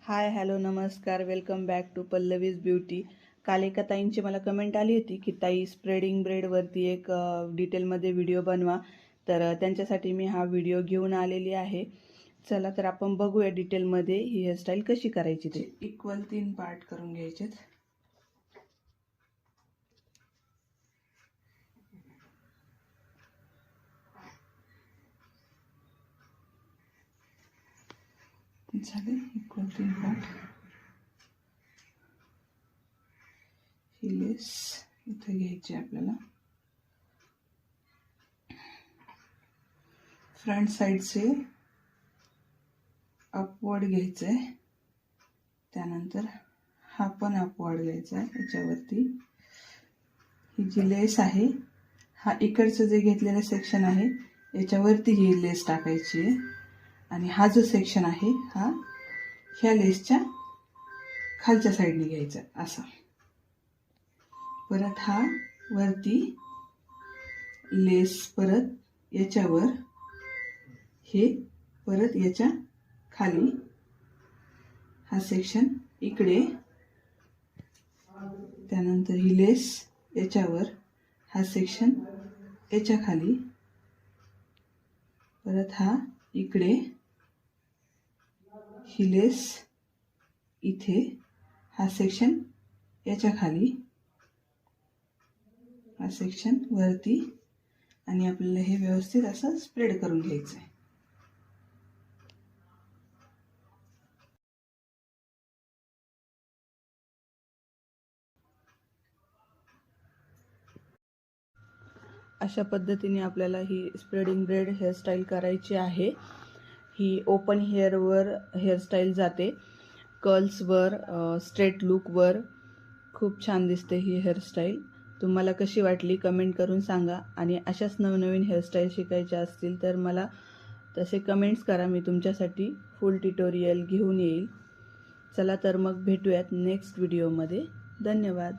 हाय hello नमस्कार, welcome back to Pallavi's beauty. काल एका ताईंची मला कमेंट आली होती की ताई स्प्रेडिंग ब्रेडवरती एक डिटेलमध्ये व्हिडिओ बनवा. तर त्यांच्यासाठी मी हा व्हिडिओ घेऊन आलेली आहे. चला तर आपण बघूया डिटेलमध्ये ही हेअरस्टाईल कशी करायची ते. इक्वल 3 पार्ट करून घ्यायचे. झाले इक्वल 3 पार्ट. ही लेस इथे घ्यायची आपल्याला. फ्रंट साईडचे अपवर्ड घ्यायचं आहे. त्यानंतर हा पण अपवर्ड घ्यायचा आहे. याच्यावरती ही जी लेस आहे, हा इकडचं जे घेतलेलं सेक्शन आहे याच्यावरती ही लेस टाकायची आहे. आणि हा जो सेक्शन आहे हा ह्या लेसच्या खालच्या साईडने घ्यायचा असा. परत हा वरती लेस परत याच्यावर, हे परत याच्या खाली हा सेक्शन इकडे. त्यानंतर ही लेस याच्यावर, हा सेक्शन याच्या खाली. परत हा इकडे, ही लेस इथे, हा सेक्शन याच्या खाली, हा सेक्शन वरती. आणि आपल्याला हे व्यवस्थित असं स्प्रेड करून घ्यायचं आहे. अशा पद्धतीने आपल्याला ही स्प्रेडिंग ब्रेड हेअरस्टाईल करायची आहे. ही ओपन हेअरवर हेअरस्टाईल जाते, कर्ल्सवर, स्ट्रेट लुकवर. खूप छान दिसते ही हेअरस्टाईल. तुम्हाला कशी वाटली कमेंट करून सांगा. आणि अशाच नवनवीन हेअरस्टाईल शिकायच्या असतील तर मला तसे कमेंट्स करा, मी तुमच्यासाठी फुल ट्युटोरियल घेऊन येईल. चला तर मग भेटूयात नेक्स्ट व्हिडिओमध्ये. धन्यवाद.